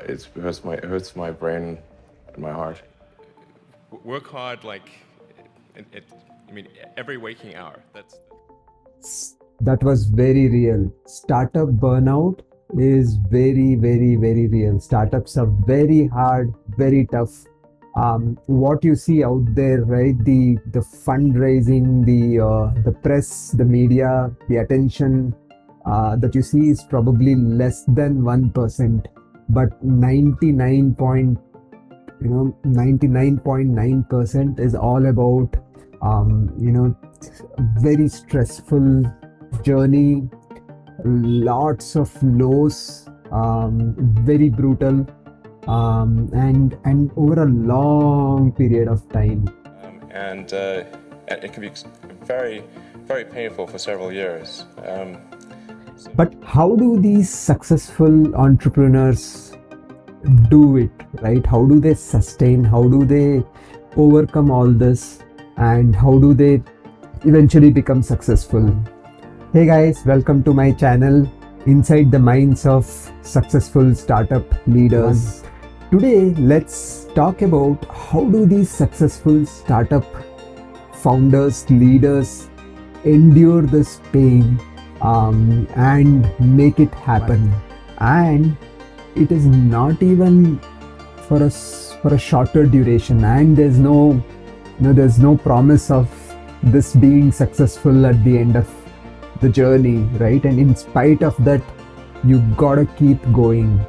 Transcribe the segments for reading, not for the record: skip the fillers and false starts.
it hurts my brain and my heart. Work hard, like, I mean, every waking hour. That was very real. Startup burnout is very, very, very real. Startups are very hard, very tough. What you see out there, right? The fundraising, the press, the media, the attention that you see is probably less than 1%, but 99.9% is all about very stressful journey, lots of lows, very brutal, and over a long period of time. And it can be very, very painful for several years. But how do these successful entrepreneurs do it, right? How do they sustain? How do they overcome all this? And how do they eventually become successful? Hey guys, welcome to my channel, Inside the Minds of Successful Startup Leaders. Today, let's talk about how do these successful startup founders, leaders endure this pain and make it happen. And it is not even for a shorter duration, and there's no promise of this being successful at the end of the journey, right? And in spite of that, you gotta keep going.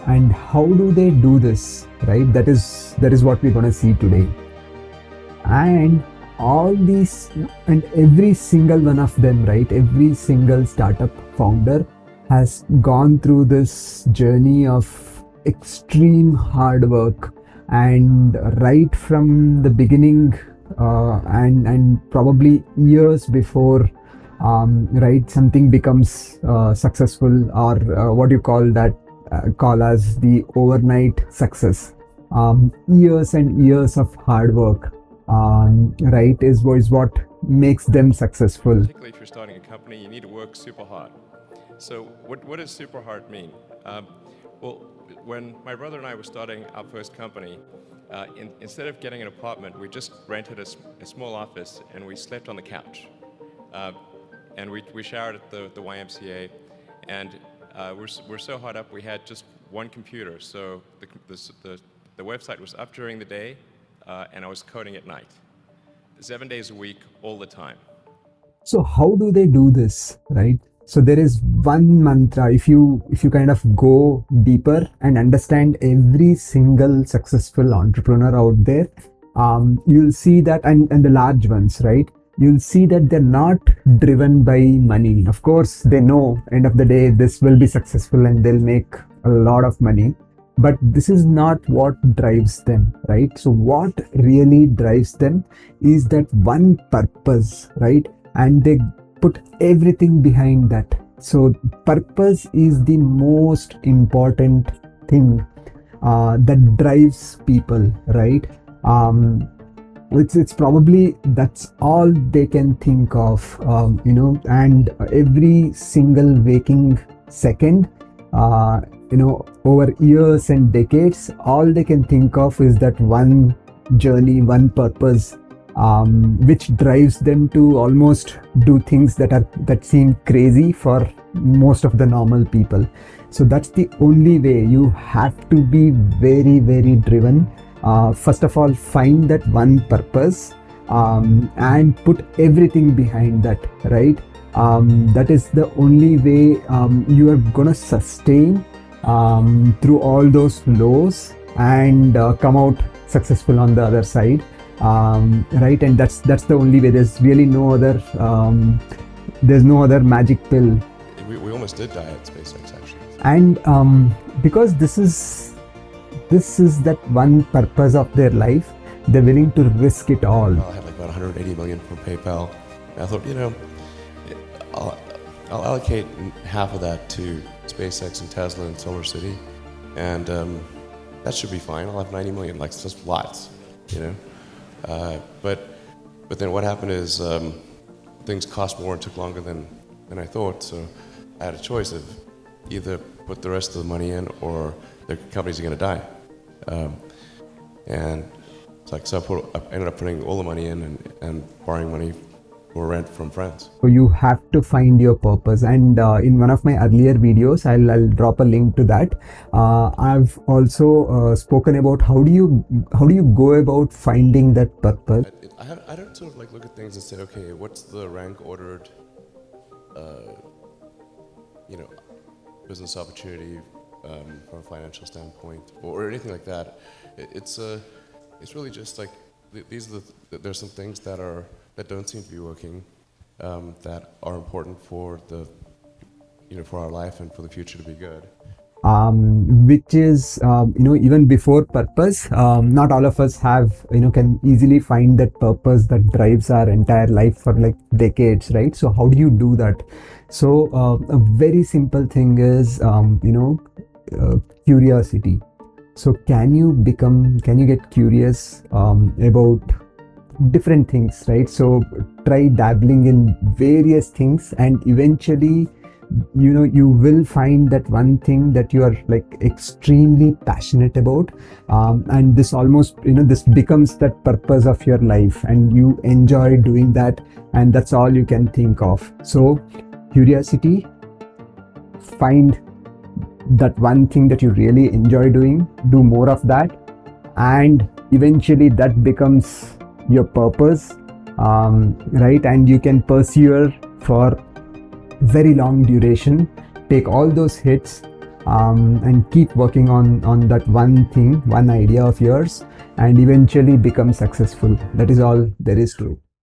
And how do they do this, right? That is what we're gonna see today. And all these and every single one of them, right? Every single startup founder has gone through this journey of extreme hard work, and right from the beginning, and probably years before, right, something becomes successful, or what you call as the overnight success. Years and years of hard work, right, is what makes them successful. Particularly if you're starting a company, you need to work super hard. So what does super hard mean? Well, when my brother and I were starting our first company, instead of getting an apartment, we just rented a small office and we slept on the couch. And we showered at the YMCA, and we're so hot up we had just one computer. So the website was up during the day, and I was coding at night, 7 days a week, all the time. So how do they do this, right? So there is one mantra. If you kind of go deeper and understand every single successful entrepreneur out there, you'll see that, and the large ones, right? You'll see that they're not driven by money. Of course, they know end of the day this will be successful and they'll make a lot of money, but this is not what drives them, right? So what really drives them is that one purpose, right? And they put everything behind that. So purpose is the most important thing that drives people, right? It's probably that's all they can think of, and every single waking second, over years and decades, all they can think of is that one journey, one purpose, which drives them to almost do things that seem crazy for most of the normal people. So that's the only way. You have to be very, very driven. First of all, find that one purpose, and put everything behind that, right? That is the only way you are gonna sustain through all those lows and come out successful on the other side, right? And that's the only way. There's really no other magic pill. We almost did die at SpaceX, actually. And because this is that one purpose of their life, they're willing to risk it all. I had like about 180 million from PayPal. I thought, I'll allocate half of that to SpaceX and Tesla and Solar City, and that should be fine. I'll have 90 million, like just lots, But then what happened is things cost more and took longer than I thought. So I had a choice of either put the rest of the money in or the companies are going to die. And it's like, so I ended up putting all the money in and borrowing money for rent from friends. So you have to find your purpose, and in one of my earlier videos, I'll drop a link to that. I've also spoken about how do you go about finding that purpose. I don't sort of like look at things and say, okay, what's the rank ordered, business opportunity from a financial standpoint or anything like that. It's really just like there's some things that don't seem to be working that are important for for our life and for the future to be good. Which is even before purpose, not all of us have can easily find that purpose that drives our entire life for like decades, right? So how do you do that? So a very simple thing is curiosity. So can you get curious about different things, right? So try dabbling in various things, and eventually you will find that one thing that you are like extremely passionate about, and this almost this becomes that purpose of your life, and you enjoy doing that, and that's all you can think of. So curiosity, find that one thing that you really enjoy doing, do more of that, and eventually that becomes your purpose, right? And you can pursue for very long duration, take all those hits, and keep working on that one thing, one idea of yours, and eventually become successful. That is all there is to it.